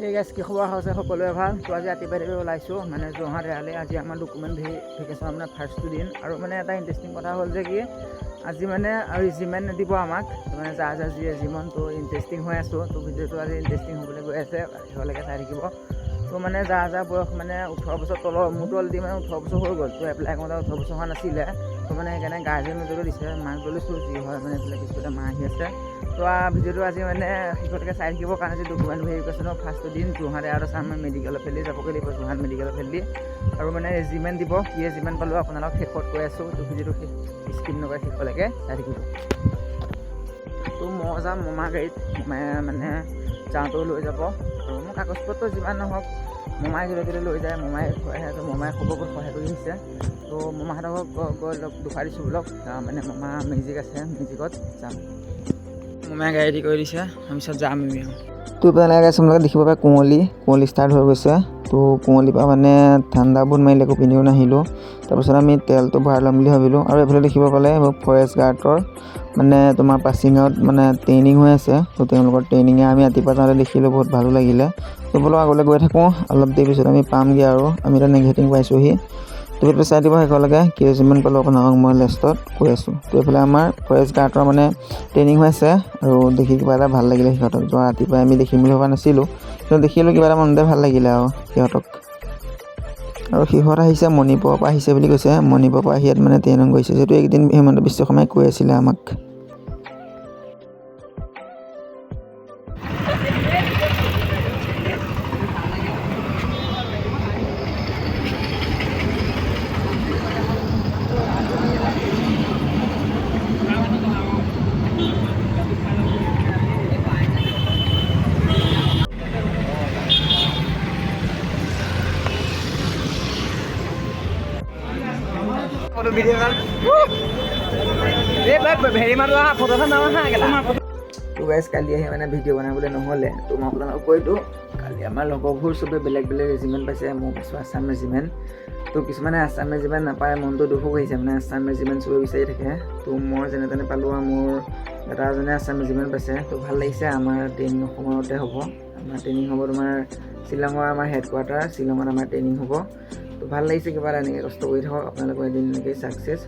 এই গাছ কি খবৰ হৈছে সকলোৱে ভাল তো আজি ৰাতিপুৱাই ওলাইছোঁ মানে যোৰহাট ৰেহালে আজি আমাৰ ডকুমেণ্ট ভেৰিফিকেশ্যন মানে ফাৰ্ষ্টটো দিন আৰু মানে এটা ইণ্টাৰেষ্টিং কথা হ'ল যে কি আজি মানে ৰেজিমেণ্ট দিব আমাক মানে যাৰ যি ৰেজিমেণ্ট তো ইণ্টাৰেষ্টিং হৈ আছোঁ তো ভিডিঅ'টো আজি ইণ্টাৰেষ্টিং হ'বলৈ গৈ আছে শেষলৈকে চাই থাকিব তো মানে যাৰ বয়স মানে 18 বছৰ তলৰ মোৰতো অলৰেডি মানে 18 বছৰ হৈ গ'ল তো এপ্লাই কৰোঁতে 18 বছৰ হোৱা নাছিলে তো মানে সেইকাৰণে গাৰ্জেন মেজৰো দিছে মাক লৈছোঁ যি হয় মানে এইফালে পিছতে মা আহি আছে তো ভিডিঅ'টো আজি মানে শেষলৈকে চাই থাকিবৰ কাৰণে আজি ডকুমেণ্ট ভেৰিফিকেশ্যনৰ ফাৰ্ষ্টটো দিন যোৰহাট আৰু আমাৰ মেডিকেলৰ ফেলি যাবগৈ লাগিব যোৰহাট মেডিকেলৰ ফেলি আৰু মানে ৰেজিমেণ্ট দিব কি ৰেজিমেণ্ট পালোঁ আপোনালোক শেষত কৈ আছোঁ তো ভিডিঅ'টো স্কিপ নকৰে শেষলৈকে চাই থাকিব তো মই যাম মামাৰ গাড়ীত মানে যাওঁতেও লৈ যাব আৰু মোৰ কাগজ পত্ৰ যিমান নহওক মামাই যদি লৈ যায় মামাই মামাই খবৰ কৰি সহায় কৰি আহিছে তো মামাহঁতক গৈ দুখাৰ দিছোঁ বোলক মানে মামা মেজিক আছে মেজিকত যাম মামাই গাড়ী ৰেডি কৰি দিছে আমি পিছত যাম আমি তো পেলাই আপোনালোকে দেখিব পাৰে কুঁৱলী ষ্টাৰ্ট হৈ গৈছে তো কুঁৱলীৰ পৰা মানে ঠাণ্ডা বুট মাৰিলে একো পিন্ধিও নাহিলোঁ তাৰপিছত আমি তেলটো ভৰাই ল'ম বুলি ভাবিলোঁ আৰু এইফালে দেখিব পালে ফৰেষ্ট গাৰ্ডৰ মানে তোমাৰ পাছিং আউট মানে ট্ৰেইনিং হৈ আছে তো তেওঁলোকৰ ট্ৰেইনিঙে আমি ৰাতিপুৱা যাওঁতে দেখিলোঁ বহুত ভালো লাগিলে তো বোলো আগলৈ গৈ থাকোঁ অলপ দেৰি পিছত আমি পামগৈ আৰু আমি এতিয়া নেগেটিভ পাইছোঁহি তো সেইটো চাই দিব শেষলৈকে কি ৰেজিমেণ্ট পালোঁ আপোনালোকক মই লাষ্টত কৈ আছোঁ তো এইফালে আমাৰ ফৰেষ্ট গাৰ্ডৰ মানে ট্ৰেইনিং হৈ আছে আৰু দেখি কিবা এটা ভাল লাগিলে সিহঁতক যোৱা ৰাতিপুৱাই আমি দেখিম বুলি ভবা নাছিলোঁ কিন্তু দেখিলোঁ কিবা এটা মনতে ভাল লাগিলে আৰু সিহঁতক আৰু সিহঁত আহিছে মণিপুৰৰ পৰা আহিছে বুলি কৈছে মণিপুৰৰ পৰা আহি ইয়াত মানে ট্ৰেইনিং কৰিছে যিহেতু একদিন হিমন্ত বিশ্ব শৰ্মাই কৈ আছিলে আমাক তো গাইজ কালি আহি মানে ভিডিঅ' বনাবলৈ নহ'লে তো মই আপোনালোকক কৈ দিওঁ কালি আমাৰ লগৰবোৰ চবেই বেলেগ ৰেজিমেণ্ট পাইছে মই পাইছোঁ আছাম ৰেজিমেণ্ট তো কিছুমানে আছাম ৰেজিমেণ্ট নাপায় মনটো দুখো কৰিছে মানে আছাম ৰেজিমেণ্ট চবেই বিচাৰি থাকে তো মই যেনে তেনে পালোঁ আৰু মোৰ দাদাজনে আছাম ৰেজিমেণ্ট পাইছে তো ভাল লাগিছে আমাৰ ট্ৰেইনিং সময়তে হ'ব আমাৰ ট্ৰেইনিং হ'ব তোমাৰ শ্বিলঙৰ আমাৰ হেডকোৱাৰ্টাৰ শ্বিলঙত আমাৰ ট্ৰেইনিং হ'ব তো ভাল লাগিছে কিবা এটা এনেকৈ কষ্ট কৰি থাকক আপোনালোকৰ এদিন এনেকৈ ছাকচেছ